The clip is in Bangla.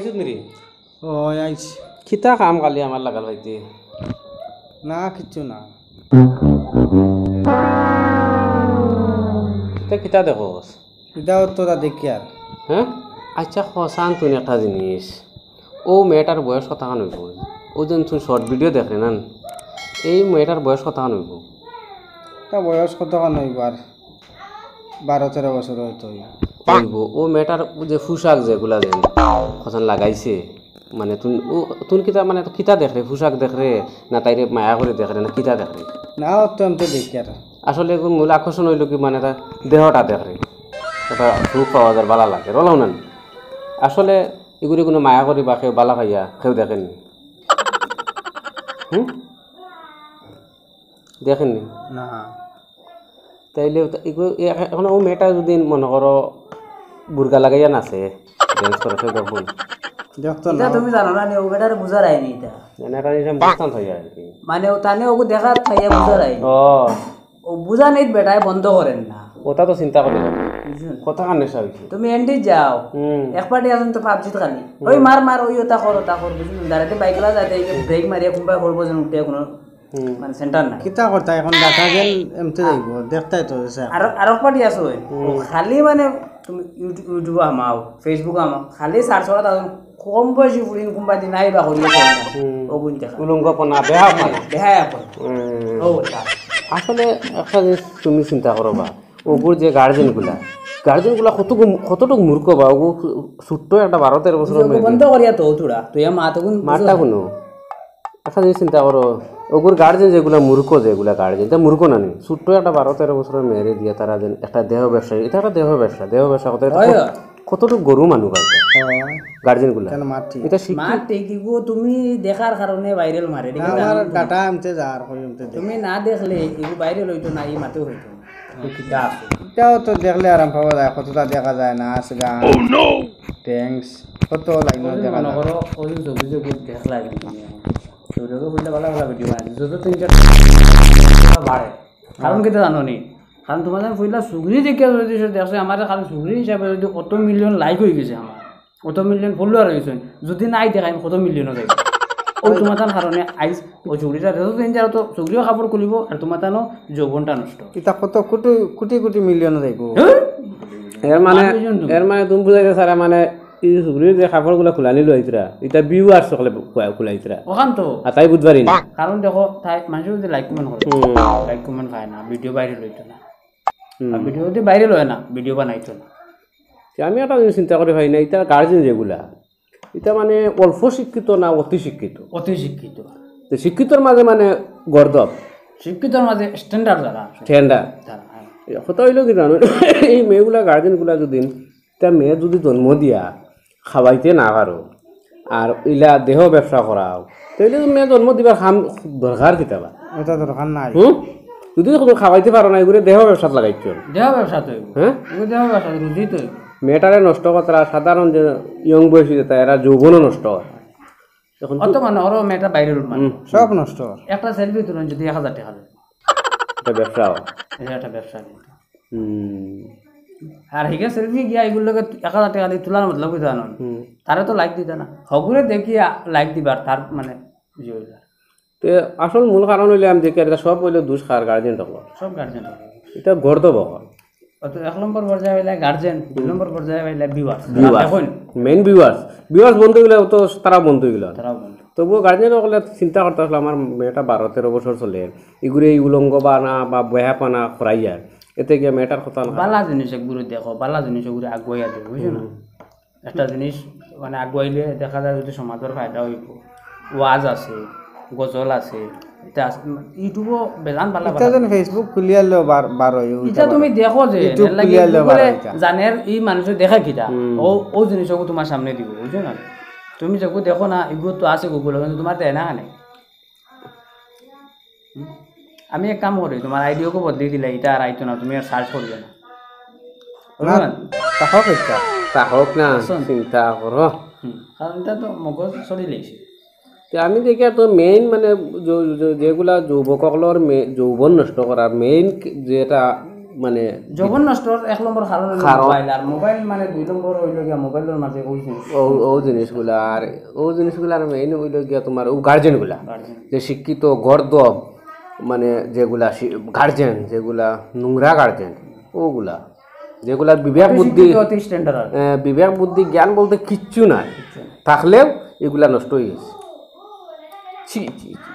আইছত নিরি ও আইছি কিতা কাম কালি আমার লাগাল ভাইতে না কিচ্ছু না কিতা কিতা দেখোস এটাও তোরা দেখি আর হ্যাঁ আচ্ছা খসান তুই একটা জিনিস ও মেয়েটার বয়স কত কান হইব ও যেন তুই শর্ট ভিডিও দেখে না এই মেয়েটার বয়স কত কান হইব তা বয়স কতক্ষণ হইব আর 12-13 বছর হয়তো হইব ও মেয়েটার যে পোশাক যেগুলা যেন খসান লাগাইছে মানে তুই কিতা মানে কিতা দেখরে পোশাক দেখরে না তাইরে মায়া করে দেখরে না কিতা দেখরে না অত্যন্ত দেখি আর আসলে এখন মূল আকর্ষণ হইল কি মানে তার দেহটা দেখরে এটা সুখ পাওয়া যায় বালা লাগে রলাও না আসলে এগুলি কোনো মায়া করি বা কেউ বালা খাইয়া কেউ দেখেননি দেখেননি না তাইলে এখন ও মেয়েটা যদি মনে করো বুর্গা লাগাইয়া নাচে ড্যান্স করে কেউ দেখবো দেখতো এটা না তুমি জানো না নি ওটার বুঝার আইনি এটা মানে এটা নিজাম বুঝতাম থাইয়া আর কি মানে ও তানে ওকে দেখার খাইয়া বুঝার আইনি ও ও বুঝা নেই বেটায় বন্ধ করেন না ওটা তো চিন্তা করি কথা কার নেশা হয়েছে তুমি এন্ডি যাও এক পার্টি আসুন তো পাবজিত খালি ওই মার ওই ওটা কর বুঝুন ডাইরেক্ট বাইকলা যাতে ব্রেক মারিয়া কোনবা করবো যেন উঠে কোনো মানে সেন্টার না কিতা করতা এখন দেখা গেল এমতে যাইব দেখতাই তো আর এক পার্টি আসো খালি মানে তুমি ইউটিউব আমাও ফেসবুক আমাও খালি সার্চ করা তাহলে কম বয়সী ফুরিন কোনবা দিন আইবা করিলে ও বুঝ দেখা উলঙ্গপনা বেহা পানা দেখায় আপন ও ওটা আসলে একটা জিনিস তুমি চিন্তা করো বা ওগুর যে গার্জেনগুলা কতটুকু মূর্খ বা ওগু ছোট্ট একটা 12-13 বছর বন্ধ করিয়া তো তোরা তুই মা তো কোন মারটা কোনো একটা জিনিস চিন্তা করো ওগুর গার্জেন যেগুলা মূর্খ যেগুলা গার্জেন তা মূর্খ না নেই ছোট্ট একটা 12-13 বছরের মেয়েরে দিয়ে তারা যেন একটা দেহ ব্যবসা এটা একটা দেহ ব্যবসা কতটুকু গরু মানুষ গার্জেনগুলা কেন মারছি এটা মা ঠিকই গো তুমি দেখার কারণে ভাইরাল মারে আমার ডাটা এমতে যার কই এমতে তুমি না দেখলে এগু ভাইরাল হইতো না এই মাতেও হইতো না কিটা আছে এটাও তো দেখলে আরাম পাওয়া যায় কতটা দেখা যায় নাচ গান ট্যাঙ্কস কত লাইন দেখা মনে যায় করো ওই ছবি যে বহুত দেখলা তুমি ছবিটাকে বললে ভালো ভালো ভিডিও বানাই যত তিনটা বাড়ে কারণ কেটে জানো নি কারণ তোমার পইলা সুগরি দেখে যদি দেখছে আমার কারণ সুগরি হিসাবে যদি কত মিলিয়ন লাইক হয়ে গেছে আমার কত মিলিয়ন ফলোয়ার হয়েছে যদি নাই দেখাই কত মিলিয়নও যাবে ওই তোমার কারণে আইস ওই চুগরিটা যত তিন যাও তো চুগরিও কাপড় খুলিব আর তোমার তানো যৌবনটা নষ্ট এটা কত কোটি কোটি মিলিয়ন যাইব এর মানে তুমি বুঝাইতে সারা মানে এই সুগ্রীর যে কাপড়গুলো খুলানি লইতরা এটা ভিউয়ার্স সকলে খুলাইতরা ওখান তো আর তাই বুঝবারি না কারণ দেখো তাই মানুষ যদি লাইক কমেন্ট করে লাইক কমেন্ট খায় না ভিডিও বাইরে লইতো না ভিডিও যদি বাইরে লয় না ভিডিও বানাইতো না আমি একটা জিনিস চিন্তা করি হয় না এটা গার্জেন যেগুলা এটা মানে অল্প শিক্ষিত না অতি শিক্ষিত অতি শিক্ষিত তো শিক্ষিতর মাঝে মানে গর্দব শিক্ষিতর মাঝে স্ট্যান্ডার্ড যারা ঠেন্ডা যারা হ্যাঁ। কথা হইল কি জানো এই মেয়েগুলা গার্জেনগুলা যদি তা মেয়ে যদি জন্ম দিয়া খাওয়াইতে না পারো আর ইলা দেহ ব্যবসা করাও তাহলে মেয়ে জন্ম দিবার খাম দরকার কিতাবা এটা দরকার নাই যদি কোনো খাওয়াইতে পারো না এগুলো দেহ ব্যবসাত লাগাইছ দেহ ব্যবসা তো হ্যাঁ এগুলো দেহ ব্যবসা রুজি তো মেয়েটারে নষ্ট করা সাধারণ যে ইয়ং বয়সী যেটা এরা যৌবনও নষ্ট হয় এখন অত মানে ওর মেয়েটা বাইরে মানে সব নষ্ট একটা সেলফি তুলেন যদি 1000 টাকা দেয় এটা ব্যবসা এটা একটা ব্যবসা কিন্তু আর হিগে সেলফি গিয়া এগুলোকে 1000 টাকা দিয়ে তোলার মতলব কি জানো তারা তো লাইক দিতে না হগুরে দেখি লাইক দিবার তার মানে তো আসল মূল কারণ হইলে আমি দেখি এটা সব হইলে দুষ খার গার্জেন তখন সব গার্জেন এটা গর্দব হয় অত 1 নম্বর পর্যায়ে হইলে গার্জেন 2 নম্বর পর্যায়ে হইলে ভিউয়ার্স এখন মেইন ভিউয়ার্স বন্ধু গেলে তো তারা বন্ধু গেল তারাও বন্ধু তবুও গার্জেন সকলে চিন্তা করতে আসলে আমার মেয়েটা 12-13 বছর চলে এগুলো এই উলঙ্গ বানা বা বয়া পানা খরাইয়া এতে গিয়ে মেয়েটার কথা না বালা জিনিস এগুলো দেখো বালা জিনিস এগুলো আগুয়াইয়া দেবে বুঝছো না একটা জিনিস মানে আগুয়াইলে দেখা যায় যদি সমাজের ফায়দা হইব ওয়াজ আছে গজল আছে এটা ইউটিউবও বেজান বালা এটা যেন ফেসবুক খুলিয়ালো বার হয় এটা তুমি দেখো যে জানের এই মানুষ দেখা কিটা ও জিনিসগুলো তোমার সামনে দিব বুঝছো না তুমি যখন দেখো না এগুলো তো আছে গুগল কিন্তু তোমার দেয় না কানে আমি এক কাম করি তোমার আইডিওকে বদলে দিলে এটা আর আইতো না তুমি আর সার্চ করবে না তাহক না চিন্তা করো কারণ এটা তো মগজ চলি লেগেছে আমি দেখি তো মেইন মানে যেগুলা যুবকসকলের যৌবন নষ্ট করার মেইন যেটা মানে যৌবন নষ্টর 1 নম্বর কারণ হলো মোবাইল, আর মোবাইল মানে 2 নম্বর হইল গিয়া মোবাইলের মাঝে ওইছে ও জিনিসগুলা আর মেইন হইল গিয়া তোমার ও গার্জেনগুলা যে শিক্ষিত গর্দ মানে যেগুলা গার্জেন যেগুলা নোংরা গার্জেন ওগুলা যেগুলা অতি স্ট্যান্ডার্ড বিবেক বুদ্ধি জ্ঞান বলতে কিচ্ছু নাই থাকলেও এগুলা নষ্ট হয়ে গেছে। ছি ছি ছি।